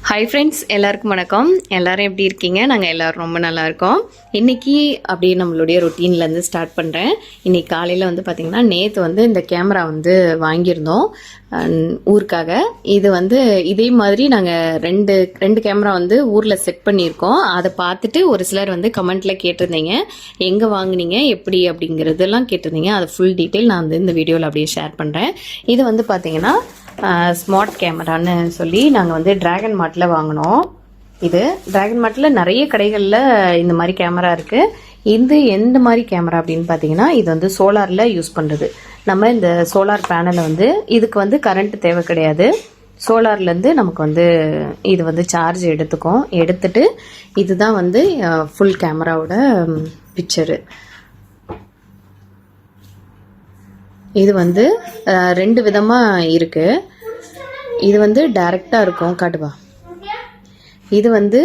Hi friends, எல்லாருக்கும் வணக்கம். எல்லாரும் எப்படி இருக்கீங்க? நாங்கள் எல்லோரும் ரொம்ப நல்லா இருக்கோம். இன்றைக்கி அப்படியே நம்மளுடைய ரொட்டீன்லேருந்து ஸ்டார்ட் பண்ணுறேன். இன்றைக்கி காலையில் வந்து பார்த்திங்கன்னா, நேற்று வந்து இந்த கேமரா வந்து வாங்கியிருந்தோம் ஊருக்காக. இது வந்து இதே மாதிரி நாங்கள் ரெண்டு கேமரா வந்து ஊரில் செட் பண்ணியிருக்கோம். அதை பார்த்துட்டு ஒரு சிலர் வந்து கமெண்ட்டில் கேட்டிருந்தீங்க, எங்கே வாங்கினீங்க, எப்படி அப்படிங்கிறதெல்லாம் கேட்டிருந்தீங்க. அது ஃபுல் டீட்டெயில் நான் வந்து இந்த வீடியோவில் அப்படியே ஷேர் பண்ணுறேன். இது வந்து பார்த்திங்கன்னா ஸ்மார்ட் கேமரான்னு சொல்லி நாங்கள் வந்து டிராகன் மார்ட்டில் வாங்கினோம். இது டிராகன் மார்ட்டில் நிறைய கடைகளில் இந்த மாதிரி கேமரா இருக்குது. இது எந்த மாதிரி கேமரா அப்படின்னு பார்த்தீங்கன்னா, இது வந்து சோலாரில் யூஸ் பண்ணுறது. நம்ம இந்த சோலார் பேனலை வந்து இதுக்கு வந்து கரண்ட் தேவை கிடையாது. சோலார்லேருந்து நமக்கு வந்து இது வந்து சார்ஜ் எடுத்துட்டு இதுதான் வந்து ஃபுல் கேமராவோட பிக்சரு. இது வந்து ரெண்டு விதமாக இருக்குது. இது வந்து டைரெக்டாக இருக்கும், காட்டுவா. இது வந்து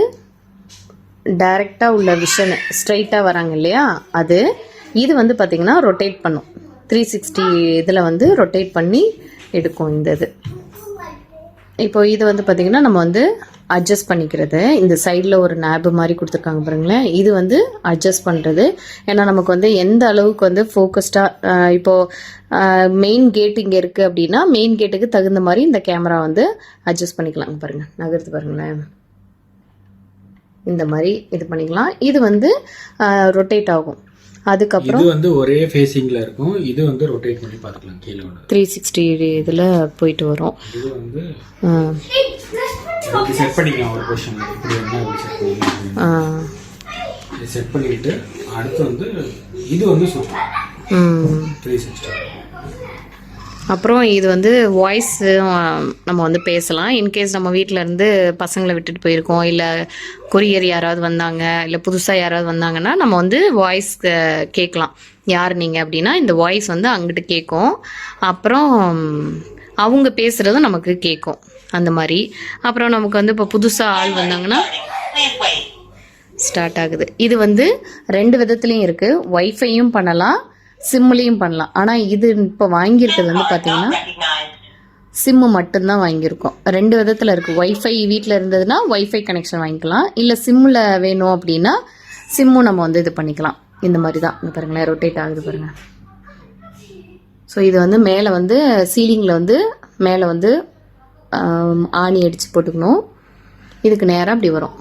டைரெக்டாக உள்ள விஷன், ஸ்ட்ரைட்டாக வராங்க இல்லையா, அது. இது வந்து பார்த்திங்கன்னா ரொட்டேட் பண்ணும், 360 இதில் வந்து ரொட்டேட் பண்ணி எடுக்கும் இந்த இது. இப்போ இது வந்து பார்த்திங்கன்னா நம்ம வந்து அட்ஜஸ்ட் பண்ணிக்கிறது. இந்த சைடில் ஒரு நேபு மாதிரி கொடுத்துருக்காங்க பாருங்களேன், இது வந்து அட்ஜஸ்ட் பண்ணுறது. ஏன்னா நமக்கு வந்து எந்த அளவுக்கு வந்து ஃபோக்கஸ்டாக, இப்போது மெயின் கேட் இங்கே இருக்குது அப்படின்னா மெயின் கேட்டுக்கு தகுந்த மாதிரி இந்த கேமரா வந்து அட்ஜஸ்ட் பண்ணிக்கலாங்க. பாருங்கள், நகர்த்து பாருங்களேன், இந்த மாதிரி இது பண்ணிக்கலாம். இது வந்து ரொட்டேட் ஆகும். அதுக்கப்புறம் இது வந்து ஒரே ஃபேசிங்ல இருக்கும். இது வந்து ரொட்டேட் பண்ணி பார்த்துக்கலாம், கீழே 360 இதில் போயிட்டு வரும். இது வந்து செட் பண்ணிக்கலாம் ஒரு பொசிஷன். இப்படி வந்து செட் பண்ணிட்டு அடுத்து வந்து இது வந்து சுற்றும் 360. அப்புறம் இது வந்து வாய்ஸ் நம்ம வந்து பேசலாம். இன்கேஸ் நம்ம வீட்டில் இருந்து பசங்களை விட்டுட்டு போயிருக்கோம், இல்லை கொரியர் யாராவது வந்தாங்க, இல்லை புதுசாக யாராவது வந்தாங்கன்னா நம்ம வந்து வாய்ஸ் கேட்கலாம். யார் நீங்கள் அப்படின்னா இந்த வாய்ஸ் வந்து அங்கிட்டு கேட்கும். அப்புறம் அவங்க பேசுகிறதும் நமக்கு கேட்கும், அந்த மாதிரி. அப்புறம் நமக்கு வந்து இப்போ புதுசாக ஆள் வந்தாங்கன்னா ஸ்டார்ட் ஆகுது. இது வந்து ரெண்டு விதத்துலேயும் இருக்குது. ஒய்ஃபையும் பண்ணலாம், சிம்லேயும் பண்ணலாம். ஆனால் இது இப்போ வாங்கியிருக்கிறது வந்து பார்த்தீங்கன்னா சிம்மு மட்டும்தான் வாங்கியிருக்கோம். ரெண்டு விதத்தில் இருக்குது. ஒய்ஃபை வீட்டில் இருந்ததுன்னா ஒய்ஃபை கனெக்ஷன் வாங்கிக்கலாம், இல்லை சிம்மில் வேணும் அப்படின்னா சிம்மும் நம்ம வந்து இது பண்ணிக்கலாம். இந்த மாதிரி தான் இங்கே பாருங்களேன், ரொட்டேட் ஆகுது பாருங்கள். ஸோ இது வந்து மேலே வந்து சீலிங்கில் வந்து மேலே வந்து ஆணி அடித்து போட்டுக்கணும். இதுக்கு நேராக அப்படி வரும்.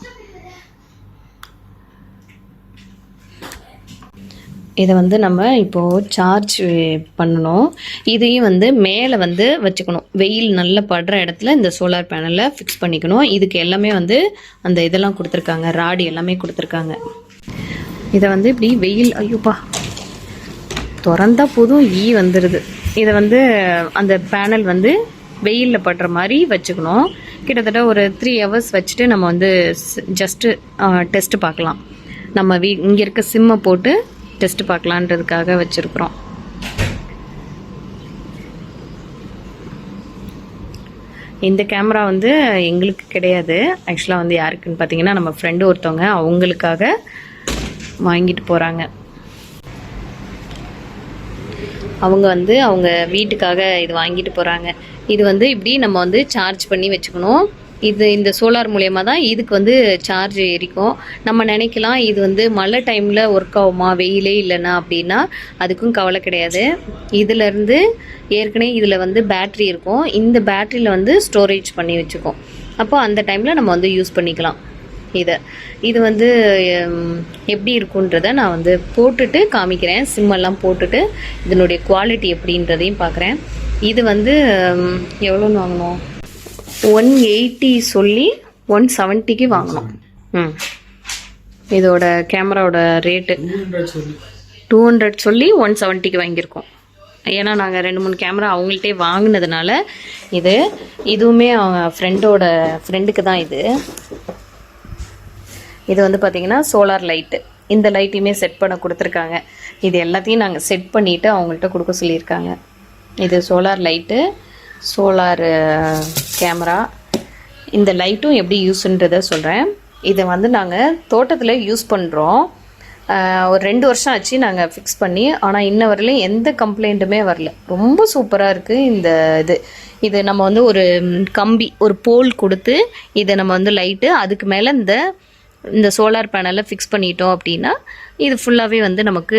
இதை வந்து நம்ம இப்போது சார்ஜ் பண்ணணும். இதையும் வந்து மேலே வந்து வச்சுக்கணும். வெயில் நல்லா படுற இடத்துல இந்த சோலார் பேனலில் ஃபிக்ஸ் பண்ணிக்கணும். இதுக்கு எல்லாமே வந்து அந்த இதெல்லாம் கொடுத்துருக்காங்க, ராடி எல்லாமே கொடுத்துருக்காங்க. இதை வந்து இப்படி வெயில், ஐயோப்பா திறந்தா போதும் வந்துடுது. இதை வந்து அந்த பேனல் வந்து வெயிலில் படுற மாதிரி வச்சுக்கணும். கிட்டத்தட்ட ஒரு 3 hours வச்சுட்டு நம்ம வந்து ஜஸ்ட்டு டெஸ்ட்டு பார்க்கலாம். நம்ம இங்கே இருக்க சிம்மை போட்டு டெஸ்ட் பார்க்கலான்றதுக்காக வச்சுருக்குறோம். இந்த கேமரா வந்து எங்களுக்கு கிடையாது. ஆக்சுவலாக வந்து யாருக்குன்னு பார்த்தீங்கன்னா, நம்ம ஃப்ரெண்டு ஒருத்தவங்க அவங்களுக்காக வாங்கிட்டு போகிறாங்க. அவங்க வந்து அவங்க வீட்டுக்காக இது வாங்கிட்டு போகிறாங்க. இது வந்து இப்படி நம்ம வந்து சார்ஜ் பண்ணி வச்சுக்கணும். இது இந்த சோலார் மூலயமா தான் இதுக்கு வந்து சார்ஜ் ஏறிக்கும். நம்ம நினைக்கலாம் இது வந்து மழை டைமில் ஒர்க் ஆகுமா, வெயிலே இல்லைன்னா அப்படின்னா அதுக்கும் கவலை கிடையாது. இதிலேருந்து ஏற்கனவே இதில் வந்து பேட்ரி இருக்கும். இந்த பேட்டரியில் வந்து ஸ்டோரேஜ் பண்ணி வச்சுக்கோம். அப்போ அந்த டைமில் நம்ம வந்து யூஸ் பண்ணிக்கலாம். இது வந்து எப்படி இருக்குன்றதை நான் வந்து போட்டுட்டு காமிக்கிறேன். சிம்மெல்லாம் போட்டுட்டு இதனுடைய குவாலிட்டி எப்படின்றதையும் பார்க்குறேன். இது வந்து எவ்வளோன்னு வாங்கினோம், 180 சொல்லி 170க்கு வாங்கினோம். இதோட கேமராவோட ரேட்டு 200 சொல்லி 170க்கு வாங்கியிருக்கோம். ஏன்னா நாங்கள் 2-3 கேமரா அவங்கள்ட்டே வாங்கினதுனால இதுவுமே அவங்க ஃப்ரெண்டுக்கு தான் இது வந்து பார்த்திங்கன்னா சோலார் லைட்டு. இந்த லைட்டையுமே செட் பண்ண கொடுத்துருக்காங்க. இது எல்லாத்தையும் நாங்கள் செட் பண்ணிவிட்டு அவங்கள்ட்ட கொடுக்க சொல்லியிருக்காங்க. இது சோலார் லைட்டு, சோலார் கேமரா. இந்த லைட்டும் எப்படி யூஸ்ன்றதை சொல்கிறேன். இதை வந்து நாங்கள் தோட்டத்தில் யூஸ் பண்ணுறோம். ஒரு 2 வருஷம் ஆச்சு நாங்கள் ஃபிக்ஸ் பண்ணி. ஆனால் இன்ன வரையிலும் எந்த கம்ப்ளைண்ட்டுமே வரல. ரொம்ப சூப்பராக இருக்குது இந்த இது நம்ம வந்து ஒரு கம்பி ஒரு போல் கொடுத்து இதை நம்ம வந்து லைட்டு அதுக்கு மேலே இந்த சோலார் பேனலை ஃபிக்ஸ் பண்ணிட்டோம் அப்படின்னா இது ஃபுல்லாகவே வந்து நமக்கு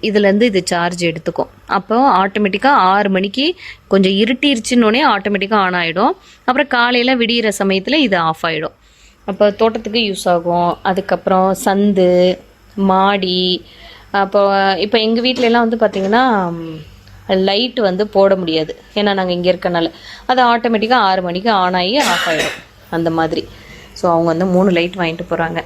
இதுலேருந்து இது சார்ஜ் எடுத்துக்கும். அப்போ ஆட்டோமேட்டிக்காக 6 மணிக்கு கொஞ்சம் இருட்டிருச்சுன்னொடனே ஆட்டோமேட்டிக்காக ஆன் ஆகிடும். அப்புறம் காலையில் விடிகிற சமயத்தில் இது ஆஃப் ஆகிடும். அப்போ தோட்டத்துக்கு யூஸ் ஆகும். அதுக்கப்புறம் சந்து மாடி இப்போ எங்கள் வீட்டிலலாம் வந்து பார்த்திங்கன்னா லைட்டு வந்து போட முடியாது. ஏன்னா நாங்கள் இங்கே இருக்கனால அது ஆட்டோமேட்டிக்காக 6 மணிக்கு ஆன் ஆகி ஆஃப் ஆகிடும் அந்த மாதிரி. ஸோ அவங்க வந்து 3 லைட் வாங்கிட்டு போகிறாங்க.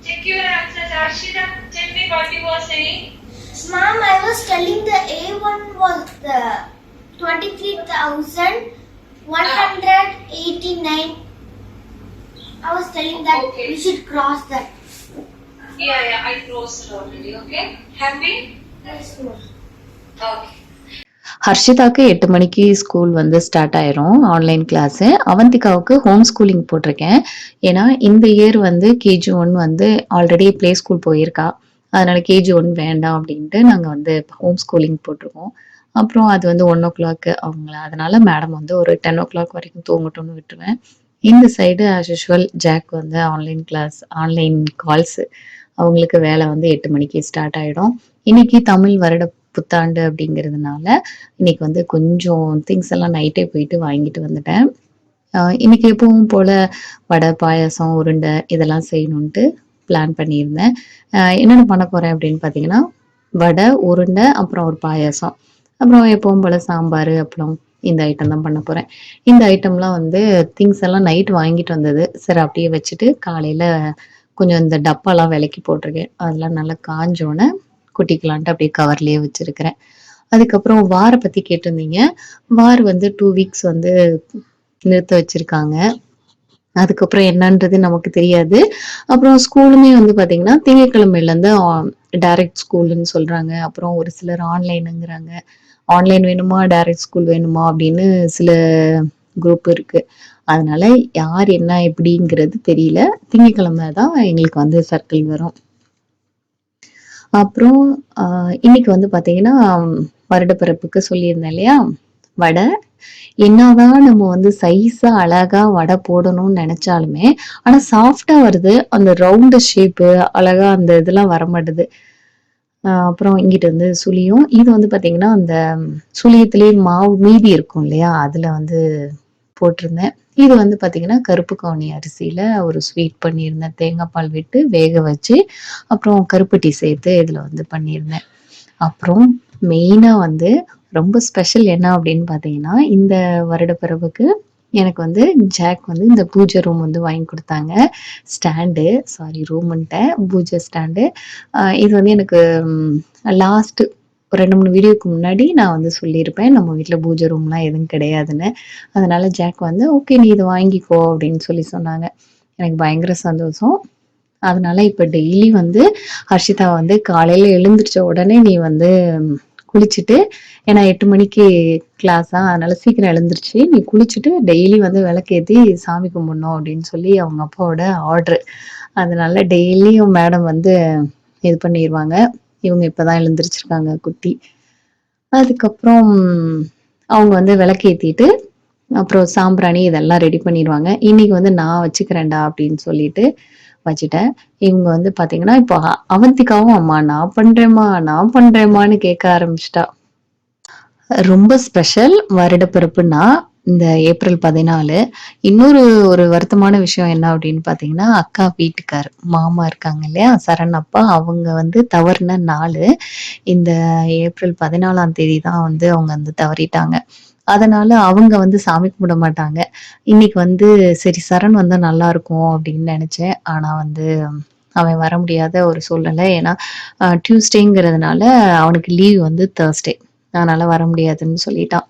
Check your answers, Arshita. Tell me what you were saying. Ma'am, I was telling the A1 was the 23,189. I was telling that we should cross that. Yeah, I crossed it already. Okay, happy? Yes, ma'am. Okay. ஹர்ஷிதாவுக்கு 8 மணிக்கு school வந்து start ஆயிரும் online class. அவந்திகாவுக்கு home schooling போட்டிருக்கேன். ஏன்னா இந்த year வந்து KG1 வந்து already play school போயிருக்கா. அதனால KG1 வேண்டாம் அப்படின்ட்டு நாங்கள் வந்து ஹோம் ஸ்கூலிங் போட்டிருக்கோம். அப்புறம் அது வந்து 1 o'clock அவங்கள, அதனால மேடம் வந்து ஒரு 10 o'clock வரைக்கும் தூங்கட்டும்னு விட்டுருவேன். இந்த சைடு ஆஸ் யூஷுவல் ஜாக் வந்து ஆன்லைன் கால்ஸு அவங்களுக்கு வேலை வந்து 8 மணிக்கு ஸ்டார்ட் ஆகிடும். இன்னைக்கு தமிழ் வருட புத்தாண்டு அப்படிங்கிறதுனால இன்னைக்கு வந்து கொஞ்சம் திங்ஸ் எல்லாம் நைட்டே போயிட்டு வாங்கிட்டு வந்துட்டேன். இன்னைக்கு எப்பவும் போல வடை பாயாசம் உருண்டை இதெல்லாம் செய்யணுன்ட்டு பிளான் பண்ணியிருந்தேன். என்னென்ன பண்ண போறேன் அப்படின்னு பார்த்தீங்கன்னா வடை உருண்டை அப்புறம் ஒரு பாயாசம் அப்புறம் எப்பவும் போல சாம்பார் அப்பளம் இந்த ஐட்டம் தான் பண்ண போறேன். இந்த ஐட்டம்லாம் வந்து திங்ஸ் எல்லாம் நைட் வாங்கிட்டு வந்தது. சரி அப்படியே வச்சுட்டு காலையில கொஞ்சம் இந்த டப்பாலாம் விலக்கி போட்டிருக்கேன். அதெல்லாம் நல்லா காஞ்சோன்னே கொட்டிக்கலான்ட்டு அப்படியே கவர்லேயே வச்சிருக்கிறேன். அதுக்கப்புறம் வார பத்தி கேட்டிருந்தீங்க. வார் வந்து 2 weeks வந்து நிறுத்த வச்சிருக்காங்க. அதுக்கப்புறம் என்னன்றது நமக்கு தெரியாது. அப்புறம் ஸ்கூலுமே வந்து பார்த்தீங்கன்னா திங்கட்கிழமையிலேருந்து டைரக்ட் ஸ்கூலுன்னு சொல்றாங்க. அப்புறம் ஒரு சிலர் ஆன்லைனுங்கிறாங்க. ஆன்லைன் வேணுமா டைரக்ட் ஸ்கூல் வேணுமா அப்படின்னு சில குரூப் இருக்கு. அதனால யார் என்ன எப்படிங்கிறது தெரியல. திங்கட்கிழமை தான் எங்களுக்கு வந்து சர்க்கிள் வரும். அப்புறம் இன்னைக்கு வந்து பார்த்தீங்கன்னா வருடப்பிறப்புக்கு சொல்லியிருந்தேன் இல்லையா, வடை என்னதான் நம்ம வந்து சைஸா அழகா வடை போடணும்னு நினைச்சாலுமே ஆனா சாஃப்டா வருது. அந்த ரவுண்டு ஷேப்பு அழகா அந்த இதெல்லாம் வர மாட்டுது. அப்புறம் இங்கிட்டு வந்து சுழியும் இது வந்து பாத்தீங்கன்னா அந்த சுழியத்திலேயே மாவு மீதி இருக்கும் இல்லையா, அதுல வந்து போட்டிருந்தேன். இது வந்து பாத்தீங்கன்னா கருப்பு கவுனி அரிசியில ஒரு ஸ்வீட் பண்ணியிருந்தேன். தேங்காய் பால் விட்டு வேக வச்சு அப்புறம் கருப்பட்டி சேர்த்து இதுல வந்து பண்ணியிருந்தேன். அப்புறம் மெயினா வந்து ரொம்ப ஸ்பெஷல் என்ன அப்படின்னு பார்த்தீங்கன்னா இந்த வருடப்பிறப்புக்கு எனக்கு வந்து ஜாக் வந்து இந்த பூஜை ரூம் வந்து வாங்கி கொடுத்தாங்க. ரூம்ன்ட்ட பூஜை ஸ்டாண்டு. இது வந்து எனக்கு லாஸ்ட் ஒரு 2-3 வீடியோக்கு முன்னாடி நான் வந்து சொல்லியிருப்பேன் நம்ம வீட்டில் பூஜை ரூம்லாம் எதுவும் கிடையாதுன்னு. அதனால ஜாக் வந்து ஓகே நீ இதை வாங்கிக்கோ அப்படின்னு சொன்னாங்க. எனக்கு பயங்கர சந்தோஷம். அதனால இப்போ டெய்லி வந்து ஹர்ஷிதா வந்து காலையில எழுந்திரிச்ச உடனே நீ வந்து குளிச்சுட்டு, ஏன்னா 8 மணிக்கு கிளாஸா அதனால சீக்கிரம் எழுந்திருச்சு நீ குளிச்சுட்டு டெய்லி வந்து விளக்கேற்றி சாமி கும்பிடணும் அப்படின்னு சொல்லி அவங்க அப்பாவோட ஆர்டரு. அதனால டெய்லியும் மேடம் வந்து இது பண்ணிடுவாங்க. இவங்க இப்பதான் எழுந்திரிச்சிருக்காங்க குட்டி. அதுக்கப்புறம் அவங்க வந்து விளக்கேற்றிட்டு அப்புறம் சாம்பிராணி இதெல்லாம் ரெடி பண்ணிடுவாங்க. இன்னைக்கு வந்து நான் வச்சுக்கிறேன்டா அப்படின்னு சொல்லிட்டு வச்சுட்டேன். இவங்க வந்து பாத்தீங்கன்னா இப்போ அவந்திகாவும் அம்மா நான் பண்றேம்மான்னு கேட்க ஆரம்பிச்சிட்டா. ரொம்ப ஸ்பெஷல் வருடப்பிறப்புன்னா இந்த ஏப்ரல் 14. இன்னொரு ஒரு வருத்தமான விஷயம் என்ன அப்படின்னு பாத்தீங்கன்னா அக்கா வீட்டுக்கார் மாமா இருக்காங்க இல்லையா சரண் அப்பா, அவங்க வந்து தவறுன நாள் இந்த ஏப்ரல் 14ஆம் தேதி தான் வந்து அவங்க வந்து தவறிட்டாங்க. அதனால அவங்க வந்து சாமி கும்பிட மாட்டாங்க. இன்னைக்கு வந்து சரி சரண் வந்தா நல்லா இருக்கும் அப்படின்னு நினைச்சேன். ஆனா வந்து அவன் வர முடியாத ஒரு சூழ்நிலை. ஏன்னா டியூஸ்டேங்கிறதுனால அவனுக்கு லீவ் வந்து தேர்ஸ்டே, அதனால வர முடியாதுன்னு சொல்லிட்டான்.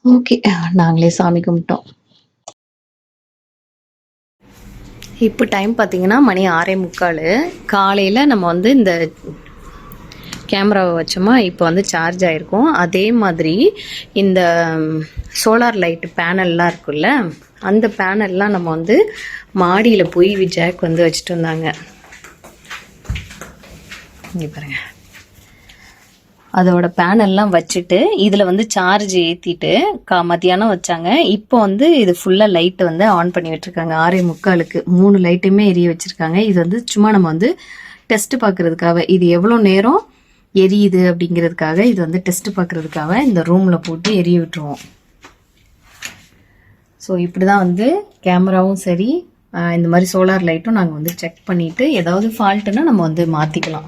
ஓகே நாங்களே சாமி கும்பிட்டோம். இப்போ டைம் பார்த்தீங்கன்னா மணி 6:45. காலையில் நம்ம வந்து இந்த கேமராவை வச்சோமா, இப்போ வந்து சார்ஜ் ஆகிருக்கும். அதே மாதிரி இந்த சோலார் லைட்டு பேனல்லாம் இருக்குல்ல, அந்த பேனல்லாம் நம்ம வந்து மாடியில் போய் ஜாக் வந்து வச்சுட்டு வந்தாங்க. இங்கே பாருங்கள், அதோட பேனல்லாம் வச்சுட்டு இதில் வந்து சார்ஜ் ஏற்றிட்டு மத்தியானம் வச்சாங்க. இப்போ வந்து இது ஃபுல்லாக லைட்டு வந்து ஆன் பண்ணி விட்டுருக்காங்க. 6:45க்கு 3 லைட்டுமே எரிய வச்சுருக்காங்க. இது வந்து சும்மா நம்ம வந்து டெஸ்ட் பார்க்குறதுக்காக, இது எவ்வளோ நேரம் எரியுது அப்படிங்கிறதுக்காக, இது வந்து டெஸ்ட் பார்க்குறதுக்காக இந்த ரூமில் போட்டு எரிய விட்டுருவோம். ஸோ இப்படி தான் வந்து கேமராவும் சரி இந்த மாதிரி சோலார் லைட்டும் நாங்கள் வந்து செக் பண்ணிவிட்டு ஏதாவது ஃபால்ட்டுன்னா நம்ம வந்து மாற்றிக்கலாம்.